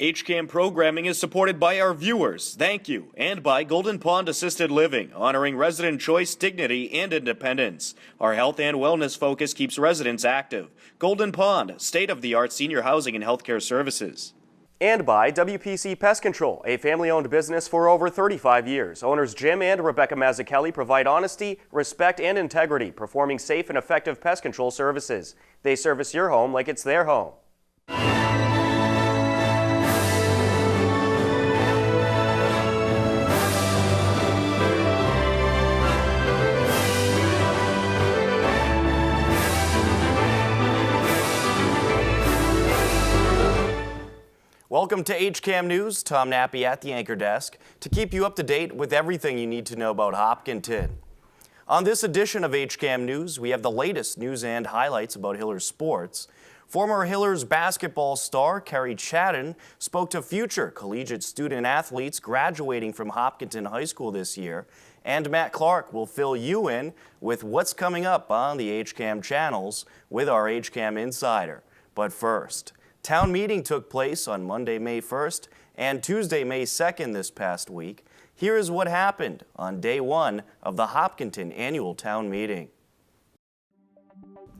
HCAM programming is supported by our viewers, thank you, and by Golden Pond Assisted Living, honoring resident choice, dignity, and independence. Our health and wellness focus keeps residents active. Golden Pond, state-of-the-art senior housing and healthcare services. And by WPC Pest Control, a family-owned business for over 35 years. Owners Jim and Rebecca Mazzucchelli provide honesty, respect, and integrity, performing safe and effective pest control services. They service your home like it's their home. Welcome to HCAM News. Tom Nappy at the anchor desk to keep you up to date with everything you need to know about Hopkinton. On this edition of HCAM News, we have the latest news and highlights about Hillers sports. Former Hillers basketball star Carrie Chadden spoke to future collegiate student athletes graduating from Hopkinton High School this year. And Matt Clark will fill you in with what's coming up on the HCAM channels with our HCAM Insider. But first, town meeting took place on Monday, May 1st and Tuesday, May 2nd this past week. Here is what happened on day one of the Hopkinton Annual Town Meeting.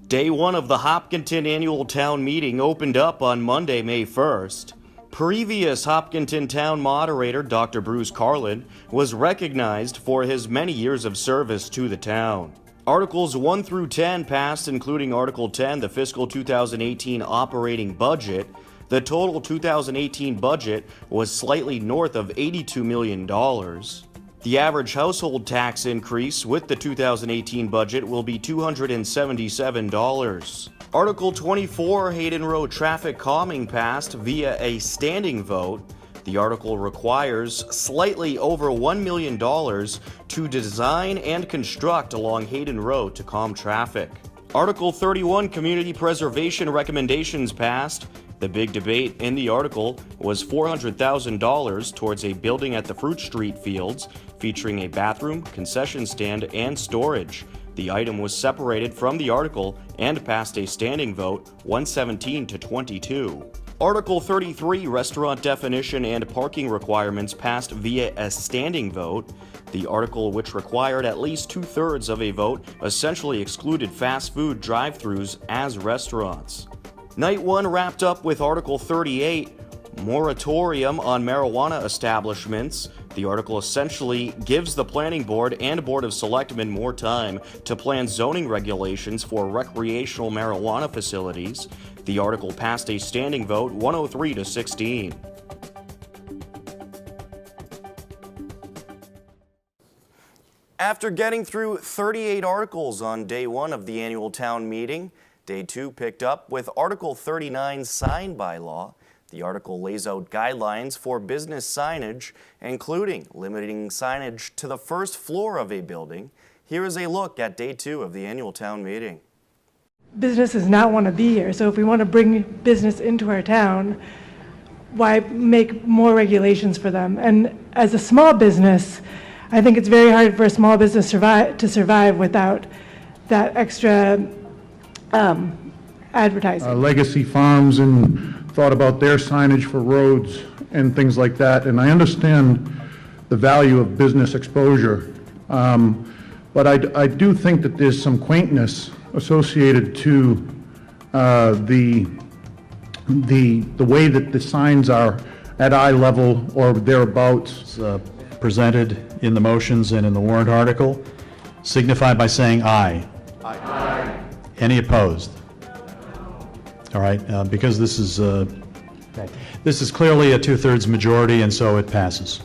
Day one of the Hopkinton Annual Town Meeting opened up on Monday, May 1st. Previous Hopkinton Town Moderator Dr. Bruce Carlin was recognized for his many years of service to the town. Articles 1 through 10 passed, including Article 10, the fiscal 2018 operating budget. The total 2018 budget was slightly north of $82 million. The average household tax increase with the 2018 budget will be $277. Article 24, Hayden Road traffic calming, passed via a standing vote. The article requires slightly over $1 million to design and construct along Hayden Road to calm traffic. Article 31, Community Preservation Recommendations, passed. The big debate in the article was $400,000 towards a building at the Fruit Street Fields featuring a bathroom, concession stand, and storage. The item was separated from the article and passed a standing vote 117 to 22. Article 33, Restaurant Definition and Parking Requirements, passed via a standing vote. The article, which required at least 2/3 of a vote, essentially excluded fast food drive-thrus as restaurants. Night one wrapped up with Article 38, Moratorium on Marijuana Establishments. The article essentially gives the Planning Board and Board of Selectmen more time to plan zoning regulations for recreational marijuana facilities. The article passed a standing vote 103 to 16. After getting through 38 articles on day one of the annual town meeting, day two picked up with Article 39, Sign Bylaw. The article lays out guidelines for business signage, including limiting signage to the first floor of a building. Here is a look at day two of the annual town meeting. Businesses not want to be here, so if we want to bring business into our town, why make more regulations for them? And as a small business, I think it's very hard for a small business to survive without that extra advertising. Legacy Farms and thought about their signage for roads and things like that, and I understand the value of business exposure, but I do think that there's some quaintness associated to the way that the signs are at eye level or thereabouts. Presented in the motions and in the warrant article, signify by saying aye. Aye. Any opposed? All right, because this is clearly a 2/3 majority, and so it passes.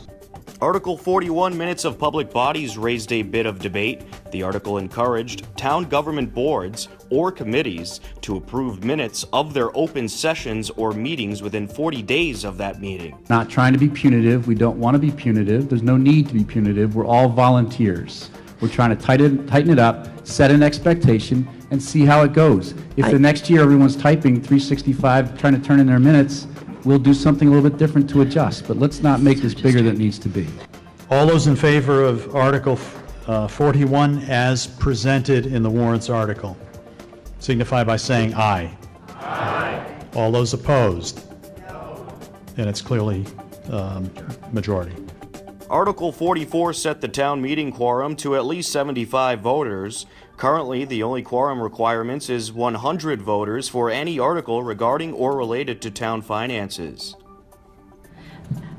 Article 41, Minutes of Public Bodies, raised a bit of debate. The article encouraged town government boards or committees to approve minutes of their open sessions or meetings within 40 days of that meeting. Not trying to be punitive. We don't want to be punitive. There's no need to be punitive. We're all volunteers. We're trying to tighten it up, set an expectation, and see how it goes. If the next year everyone's typing 365, trying to turn in their minutes, we'll do something a little bit different to adjust, but let's not make this bigger than it needs to be. All those in favor of Article 41 as presented in the warrants article, signify by saying aye. Aye. All those opposed? No. and it's clearly majority. Article 44 set the town meeting quorum to at least 75 voters. Currently, the only quorum requirements is 100 voters for any article regarding or related to town finances.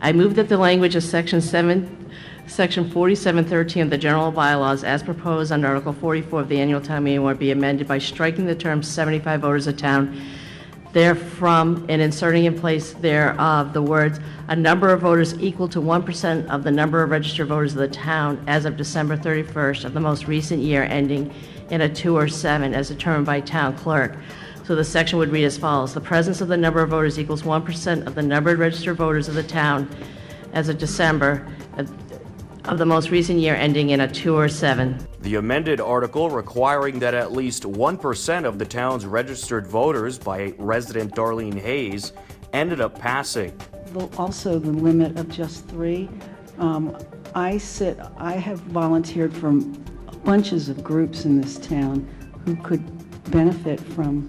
I move that the language of Section 4713 of the general bylaws as proposed under Article 44 of the annual town meeting warrant be amended by striking the term 75 voters of town therefrom and inserting in place thereof the words a number of voters equal to 1% of the number of registered voters of the town as of December 31st of the most recent year ending in a 2 or 7 as determined by town clerk. So the section would read as follows. The presence of the number of voters equals 1% of the numbered registered voters of the town as of December of the most recent year ending in a 2 or 7. The amended article requiring that at least 1% of the town's registered voters by resident Darlene Hayes ended up passing. Also the limit of just 3. I have volunteered from bunches of groups in this town who could benefit from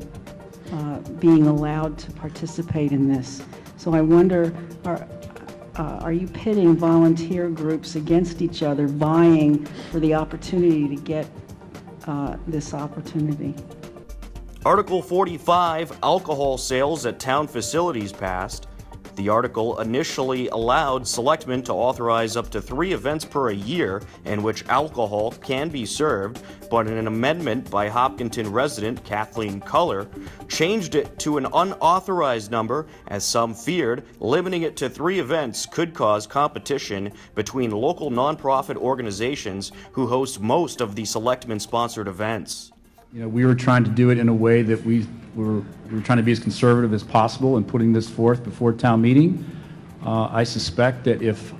being allowed to participate in this. So I wonder, are you pitting volunteer groups against each other, vying for the opportunity to get this opportunity? Article 45, alcohol sales at town facilities passed. The article initially allowed selectmen to authorize up to 3 events per year in which alcohol can be served, but an amendment by Hopkinton resident Kathleen Culler changed it to an unauthorized number as some feared limiting it to 3 events could cause competition between local nonprofit organizations who host most of the selectmen-sponsored events. You know, we were trying to do it in a way that we were trying to be as conservative as possible in putting this forth before town meeting. I suspect that if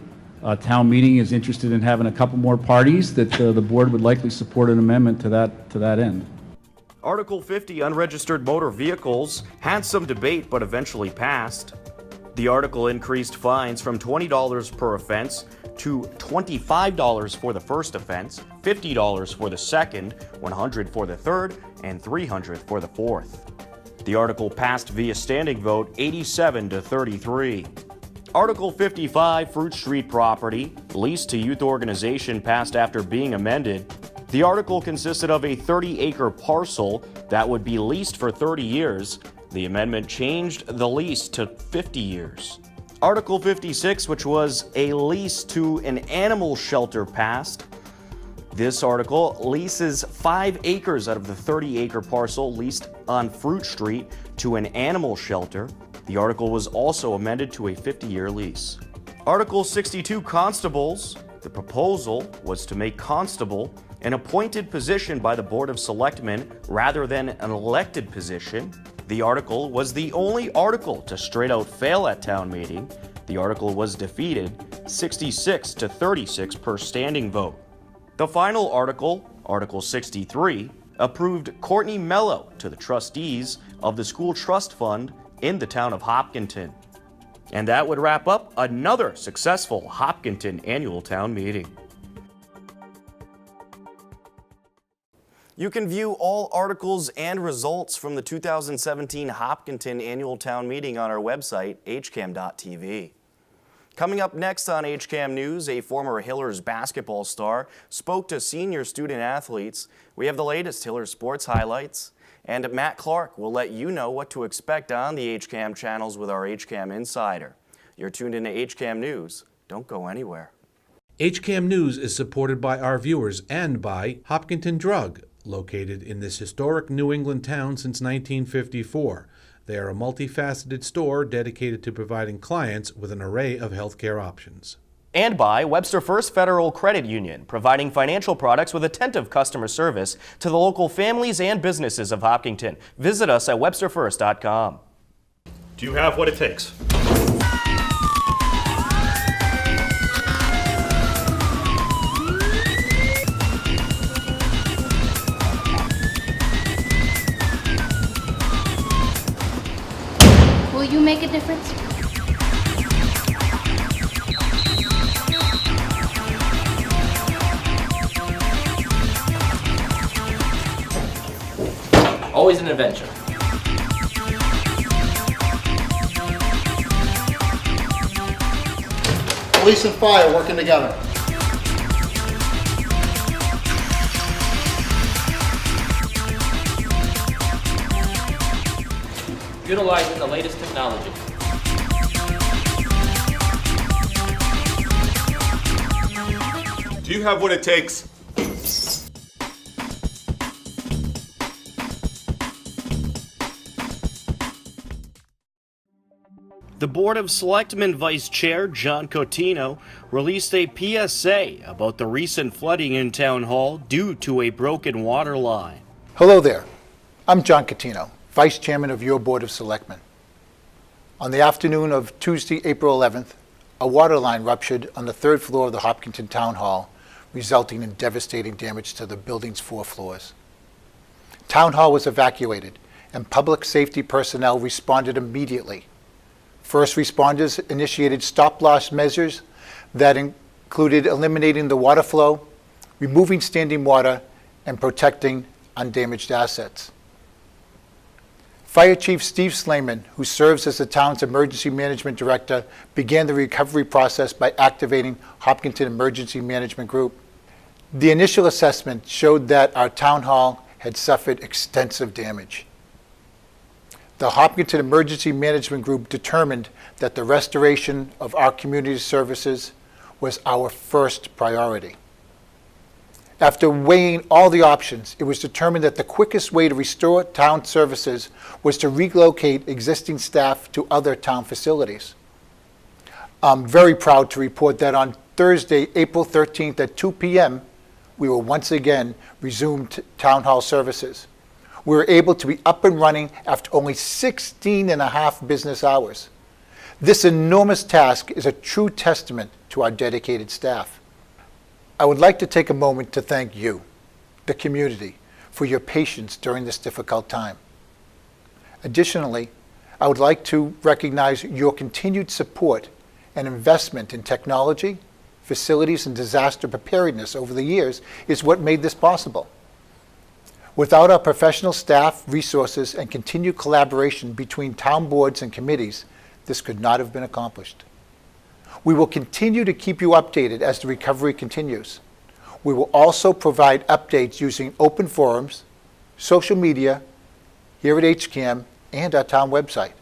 town meeting is interested in having a couple more parties, that the board would likely support an amendment to that end. Article 50, unregistered motor vehicles, had some debate but eventually passed. The article increased fines from $20 per offense to $25 for the first offense, $50 for the second, $100 for the third, and $300 for the fourth. The article passed via standing vote 87 to 33. Article 55, Fruit Street property, leased to youth organization, passed after being amended. The article consisted of a 30-acre parcel that would be leased for 30 years. The amendment changed the lease to 50 years. Article 56, which was a lease to an animal shelter, passed. This article leases 5 acres out of the 30-acre parcel leased on Fruit Street to an animal shelter. The article was also amended to a 50-year lease. Article 62, constables. The proposal was to make constable an appointed position by the Board of Selectmen rather than an elected position. The article was the only article to straight out fail at town meeting. The article was defeated 66 to 36 per standing vote. The final article, Article 63, approved Courtney Mello to the trustees of the school trust fund in the town of Hopkinton. And that would wrap up another successful Hopkinton annual town meeting. You can view all articles and results from the 2017 Hopkinton Annual Town Meeting on our website, hcam.tv. Coming up next on HCAM News, a former Hillers basketball star spoke to senior student athletes. We have the latest Hillers sports highlights, and Matt Clark will let you know what to expect on the HCAM channels with our HCAM Insider. You're tuned into HCAM News. Don't go anywhere. HCAM News is supported by our viewers and by Hopkinton Drug, located in this historic New England town since 1954. They are a multifaceted store dedicated to providing clients with an array of healthcare options. And by Webster First Federal Credit Union, providing financial products with attentive customer service to the local families and businesses of Hopkinton. Visit us at websterfirst.com. Do you have what it takes? Will you make a difference? Always an adventure. police and fire working together. Utilizing the latest technology. Do you have what it takes? The Board of Selectmen Vice Chair John Cotino released a PSA about the recent flooding in Town Hall due to a broken water line. Hello there. I'm John Cotino, Vice Chairman of your Board of Selectmen. On the afternoon of Tuesday, April 11th, a water line ruptured on the third floor of the Hopkinton Town Hall, resulting in devastating damage to the building's 4 floors. Town Hall was evacuated, and public safety personnel responded immediately. First responders initiated stop-loss measures that included eliminating the water flow, removing standing water, and protecting undamaged assets. Fire Chief Steve Slayman, who serves as the town's emergency management director, began the recovery process by activating Hopkinton Emergency Management Group. The initial assessment showed that our town hall had suffered extensive damage. The Hopkinton Emergency Management Group determined that the restoration of our community services was our first priority. After weighing all the options, it was determined that the quickest way to restore town services was to relocate existing staff to other town facilities. I'm very proud to report that on Thursday, April 13th at 2 p.m., we will once again resume town hall services. We were able to be up and running after only 16 and a half business hours. This enormous task is a true testament to our dedicated staff. I would like to take a moment to thank you, the community, for your patience during this difficult time. Additionally, I would like to recognize your continued support and investment in technology, facilities, and disaster preparedness over the years is what made this possible. Without our professional staff, resources, and continued collaboration between town boards and committees, this could not have been accomplished. We will continue to keep you updated as the recovery continues. We will also provide updates using open forums, social media, here at HCAM, and our town website.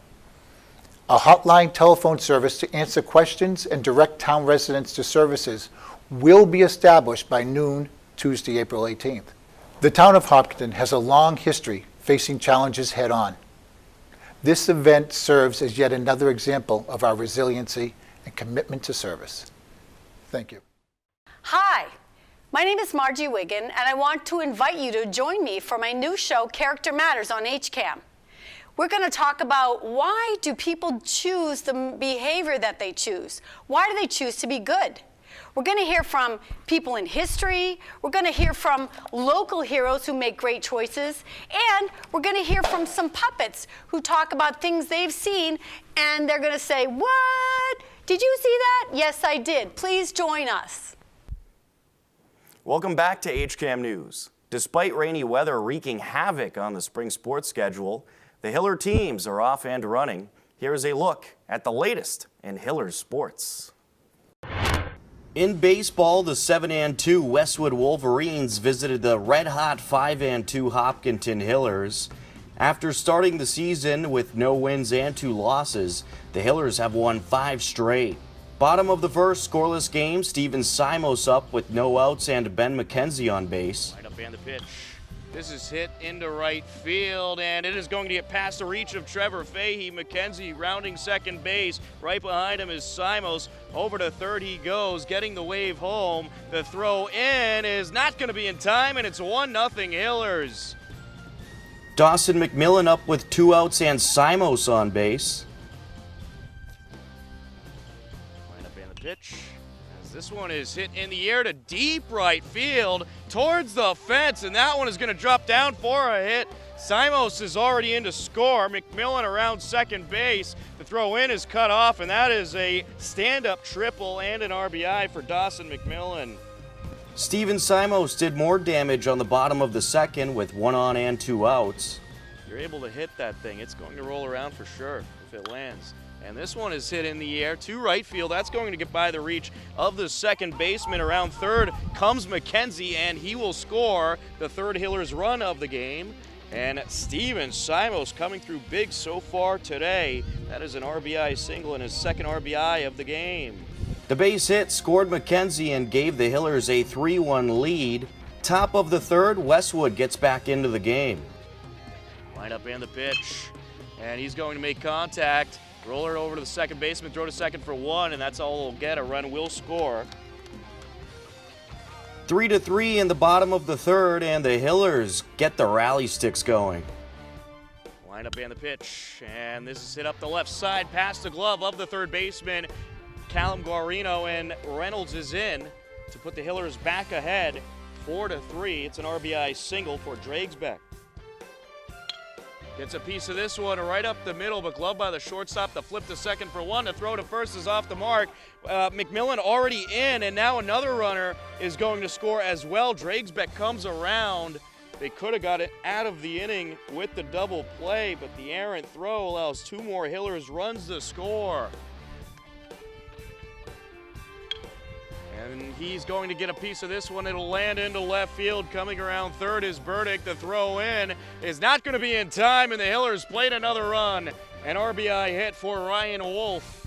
A hotline telephone service to answer questions and direct town residents to services will be established by noon Tuesday, April 18th. The town of Hopkinton has a long history facing challenges head-on. This event serves as yet another example of our resiliency and commitment to service. Thank you. Hi, my name is Margie Wiggin, and I want to invite you to join me for my new show, Character Matters on HCAM. We're going to talk about why do people choose the behavior that they choose? Why do they choose to be good? We're going to hear from people in history, we're going to hear from local heroes who make great choices, and we're going to hear from some puppets who talk about things they've seen, and they're going to say, "What? Did you see that?" "Yes, I did." Please join us. Welcome back to HCAM News. Despite rainy weather wreaking havoc on the spring sports schedule, the Hiller teams are off and running. Here's a look at the latest in Hiller sports. In baseball, the 7-2 Westwood Wolverines visited the red-hot 5-2 Hopkinton Hillers. After starting the season with no wins and 2 losses, the Hillers have won 5 straight. Bottom of the first, scoreless game, Steven Simos up with no outs and Ben McKenzie on base. Right up and the pitch. This is hit into right field, and it is going to get past the reach of Trevor Fahey. McKenzie rounding second base. Right behind him is Simos. Over to third he goes, getting the wave home. The throw in is not going to be in time, and it's 1-0 Hillers. Dawson McMillan up with 2 outs and Simos on base. Right up and the pitch. This one is hit in the air to deep right field towards the fence, and that one is going to drop down for a hit. Simos is already in to score. McMillan around second base. The throw in is cut off, and that is a stand-up triple and an RBI for Dawson McMillan. Steven Simos did more damage on the bottom of the second with 1 on and 2 outs. You're able to hit that thing. It's going to roll around for sure if it lands. And this one is hit in the air to right field. That's going to get by the reach of the second baseman. Around third comes McKenzie, and he will score the third Hillers run of the game. And Steven Simos coming through big so far today. That is an RBI single and his second RBI of the game. The base hit scored McKenzie and gave the Hillers a 3-1 lead. Top of the third, Westwood gets back into the game. Line up and the pitch. And he's going to make contact. Roller over to the second baseman, throw to second for one, and that's all he'll get. A run will score. 3-3 in the bottom of the third, and the Hillers get the rally sticks going. Line up and the pitch, and this is hit up the left side past the glove of the third baseman, Callum Guarino, and Reynolds is in to put the Hillers back ahead 4-3. It's an RBI single for Dragsbeck. Gets a piece of this one right up the middle, but gloved by the shortstop. The flip to second for one. The throw to first is off the mark. McMillan already in, and now another runner is going to score as well. Dragsbeck comes around. They could have got it out of the inning with the double play, but the errant throw allows two more Hillers runs to score. And he's going to get a piece of this one. It'll land into left field. Coming around third is Burdick. The throw in is not going to be in time, and the Hillers played another run. An RBI hit for Ryan Wolf.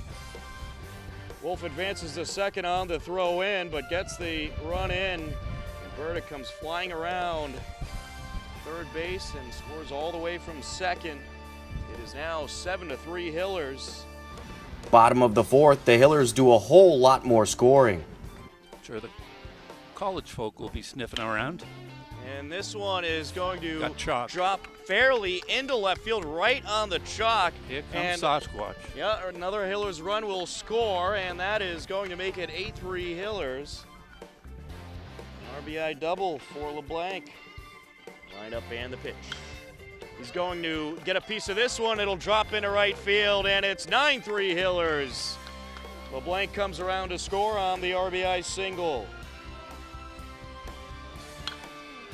Wolf advances to second on the throw in, but gets the run in. And Burdick comes flying around third base and scores all the way from second. It is now 7-3 Hillers. Bottom of the fourth, the Hillers do a whole lot more scoring. Sure, the college folk will be sniffing around. And this one is going to drop fairly into left field, right on the chalk. Here comes Sasquatch. Yeah, another Hillers run will score, and that is going to make it 8-3 Hillers. RBI double for LeBlanc. Line up and the pitch. He's going to get a piece of this one. It'll drop into right field, and it's 9-3 Hillers. LeBlanc comes around to score on the RBI single.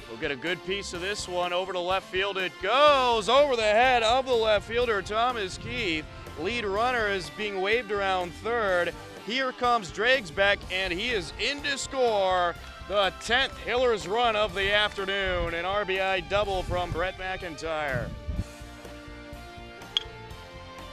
We'll get a good piece of this one over to left field. It goes over the head of the left fielder, Thomas Keith. Lead runner is being waved around third. Here comes Dragsbeck, and he is in to score the 10th Hillers run of the afternoon. An RBI double from Brett McIntyre.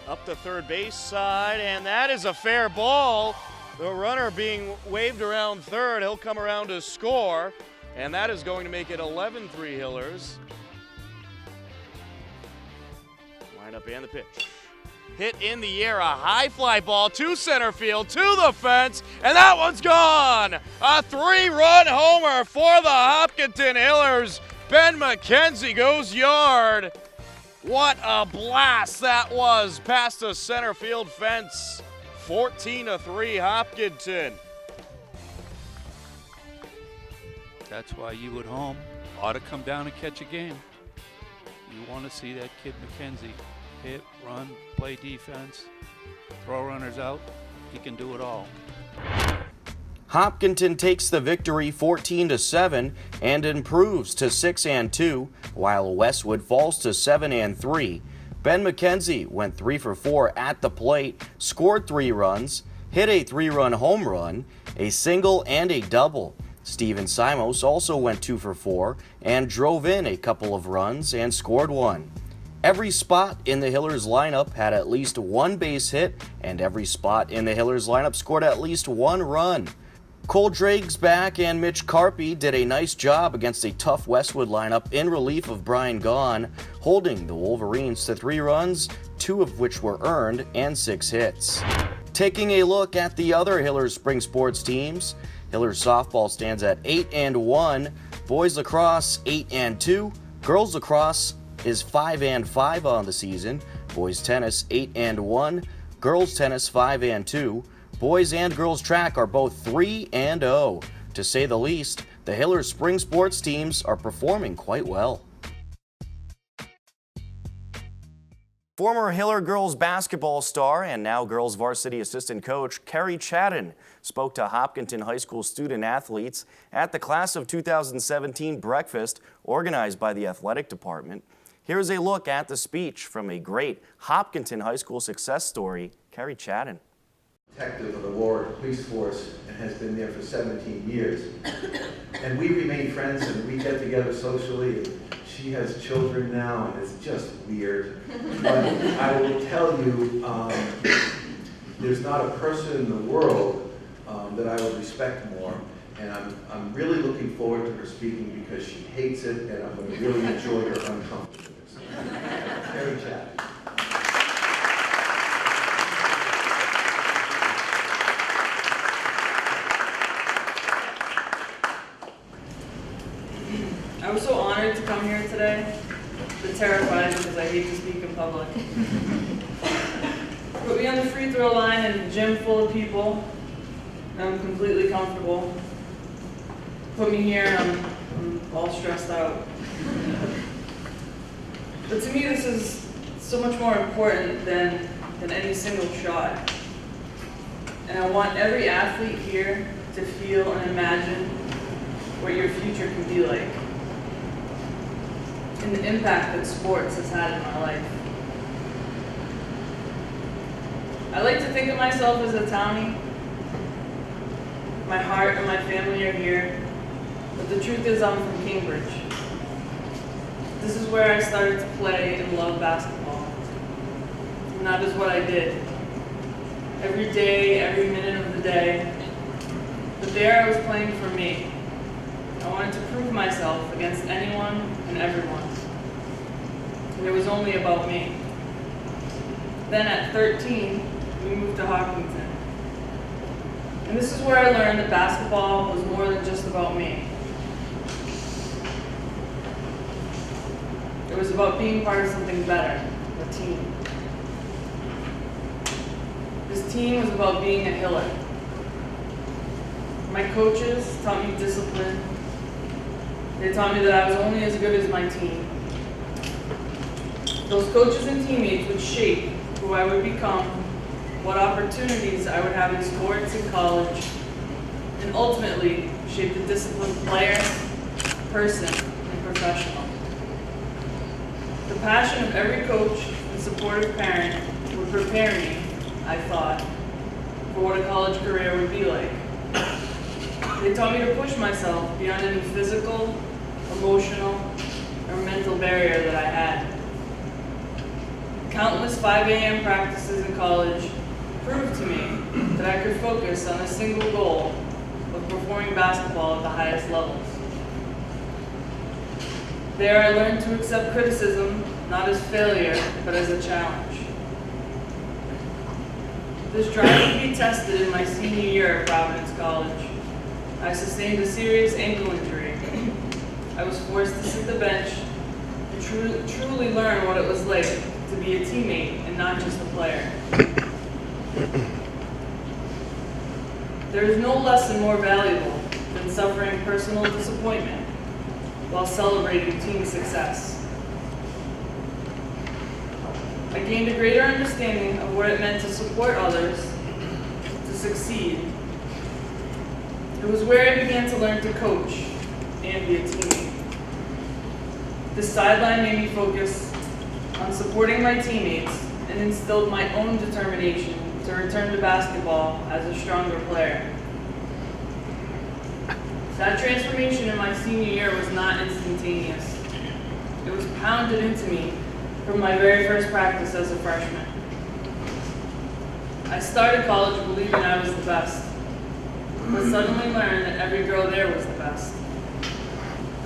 Up the third base side, and that is a fair ball. The runner being waved around third. He'll come around to score, and that is going to make it 11-3 Hillers. Line up and the pitch. Hit in the air, a high fly ball to center field, to the fence, and that one's gone. A 3-run homer for the Hopkinton Hillers. Ben McKenzie goes yard. What a blast that was past the center field fence. 14-3 Hopkinton. That's why you at home ought to come down and catch a game. You want to see that kid McKenzie hit, run, play defense, throw runners out. He can do it all. Hopkinton takes the victory 14-7 and improves to 6-2, while Westwood falls to 7-3. Ben McKenzie went 3 for 4 at the plate, scored 3 runs, hit a 3-run home run, a single and a double. Steven Simos also went 2 for 4 and drove in a couple of runs and scored 1. Every spot in the Hillers lineup had at least 1 base hit, and every spot in the Hillers lineup scored at least 1 run. Cole Dragsbeck and Mitch Carpy did a nice job against a tough Westwood lineup in relief of Brian Gaughan, holding the Wolverines to 3 runs, 2 of which were earned, and 6 hits. Taking a look at the other Hillers spring sports teams, Hillers softball stands at 8-1, boys lacrosse 8-2, girls lacrosse is 5-5 on the season, boys tennis 8-1, girls tennis 5-2, boys and girls track are both 3-0. To say the least, the Hillers spring sports teams are performing quite well. Former Hiller girls basketball star and now girls varsity assistant coach Kerry Chadden spoke to Hopkinton High School student athletes at the Class of 2017 breakfast organized by the athletic department. Here's a look at the speech from a great Hopkinton High School success story, Kerry Chadden. Detective of the Warwick Police Force and has been there for 17 years. And we remain friends and we get together socially. And she has children now and it's just weird. But I will tell you, there's not a person in the world that I would respect more. And I'm really looking forward to her speaking because she hates it and I'm going to really enjoy her uncomfortableness. Kerry Chadden. I was so honored to come here today, but terrified because I hate to speak in public. Put me on the free throw line in a gym full of people, and I'm completely comfortable. Put me here and I'm all stressed out. But to me this is so much more important than any single shot. And I want every athlete here to feel and imagine what your future can be like, and the impact that sports has had in my life. I like to think of myself as a townie. My heart and my family are here, but the truth is I'm from Cambridge. This is where I started to play and love basketball. And that is what I did. Every day, every minute of the day. But there I was playing for me. I wanted to prove myself against anyone and everyone. And it was only about me. Then at 13, we moved to Hopkinton. And this is where I learned that basketball was more than just about me. It was about being part of something better, a team. This team was about being a Hiller. My coaches taught me discipline. They taught me that I was only as good as my team. Those coaches and teammates would shape who I would become, what opportunities I would have in sports and college, and ultimately shape the disciplined player, person, and professional. The passion of every coach and supportive parent would prepare me, I thought, for what a college career would be like. They taught me to push myself beyond any physical, emotional, or mental barrier that I had. Countless 5 a.m. practices in college proved to me that I could focus on a single goal of performing basketball at the highest levels. There I learned to accept criticism not as failure, but as a challenge. This drive would be tested in my senior year at Providence College. I sustained a serious ankle injury. I was forced to sit the bench and truly learn what it was like to be a teammate and not just a player. There is no lesson more valuable than suffering personal disappointment while celebrating team success. I gained a greater understanding of what it meant to support others, to succeed. It was where I began to learn to coach and be a teammate. This sideline made me focus on supporting my teammates and instilled my own determination to return to basketball as a stronger player. That transformation in my senior year was not instantaneous. It was pounded into me from my very first practice as a freshman. I started college believing I was the best, but suddenly learned that every girl there was the best.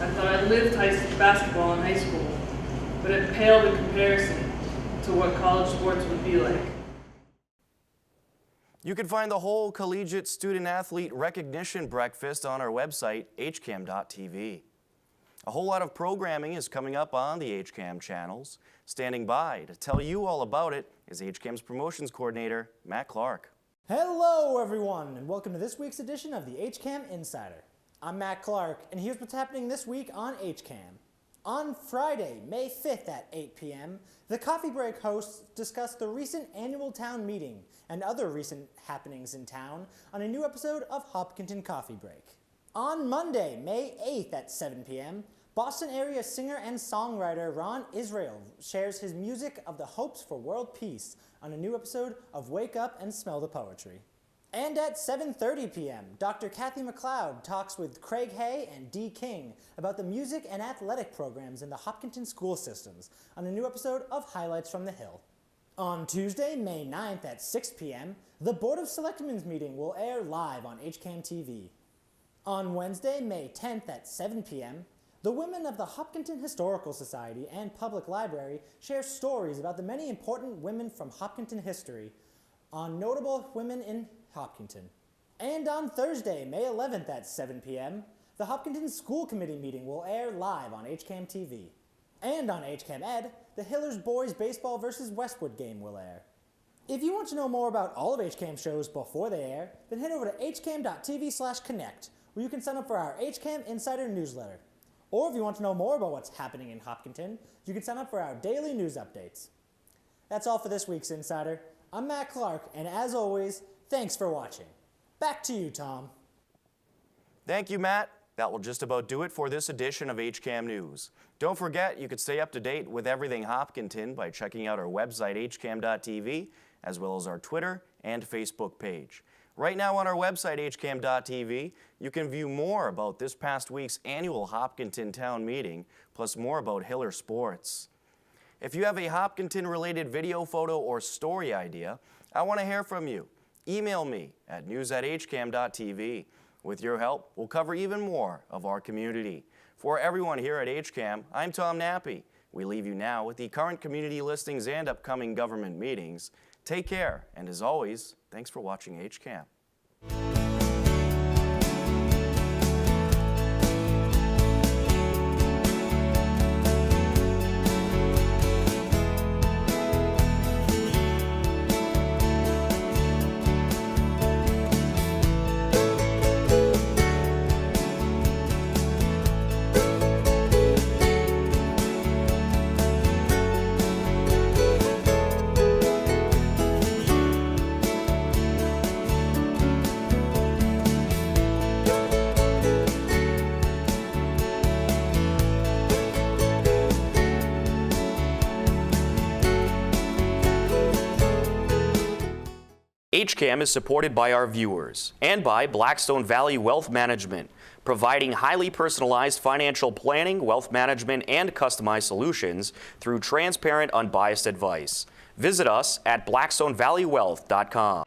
I thought I lived basketball in high school, but it paled in comparison to what college sports would be like. You can find the whole Collegiate Student Athlete Recognition Breakfast on our website, hcam.tv. A whole lot of programming is coming up on the HCAM channels. Standing by to tell you all about it is HCAM's promotions coordinator, Matt Clark. Hello everyone, and welcome to this week's edition of the HCAM Insider. I'm Matt Clark, and here's what's happening this week on HCAM. On Friday, May 5th at 8 p.m., the Coffee Break hosts discuss the recent annual town meeting and other recent happenings in town on a new episode of Hopkinton Coffee Break. On Monday, May 8th at 7 p.m., Boston area singer and songwriter Ron Israel shares his music of the hopes for world peace on a new episode of Wake Up and Smell the Poetry. And at 7:30 p.m., Dr. Kathy McLeod talks with Craig Hay and Dee King about the music and athletic programs in the Hopkinton school systems on a new episode of Highlights from the Hill. On Tuesday, May 9th at 6 p.m., the Board of Selectmen's meeting will air live on HCAM TV. On Wednesday, May 10th at 7 p.m., the women of the Hopkinton Historical Society and Public Library share stories about the many important women from Hopkinton history on notable women in Hopkinton. And on Thursday, May 11th at 7 p.m., the Hopkinton School Committee meeting will air live on HCAM TV. And on HCAM Ed, the Hillers Boys Baseball vs. Westwood game will air. If you want to know more about all of HCAM shows before they air, then head over to hcam.tv/connect, where you can sign up for our HCAM Insider newsletter. Or if you want to know more about what's happening in Hopkinton, you can sign up for our daily news updates. That's all for this week's Insider. I'm Matt Clark, and as always, thanks for watching. Back to you, Tom. Thank you, Matt. That will just about do it for this edition of HCAM News. Don't forget, you can stay up to date with everything Hopkinton by checking out our website, hcam.tv, as well as our Twitter and Facebook page. Right now on our website, hcam.tv, you can view more about this past week's annual Hopkinton Town Meeting, plus more about Hiller sports. If you have a Hopkinton-related video, photo, or story idea, I want to hear from you. Email me at news@hcam.tv. With your help, we'll cover even more of our community. For everyone here at HCAM, I'm Tom Nappy. We leave you now with the current community listings and upcoming government meetings. Take care, and as always, thanks for watching HCAM. HCAM is supported by our viewers and by Blackstone Valley Wealth Management, providing highly personalized financial planning, wealth management, and customized solutions through transparent, unbiased advice. Visit us at blackstoneValleyWealth.com.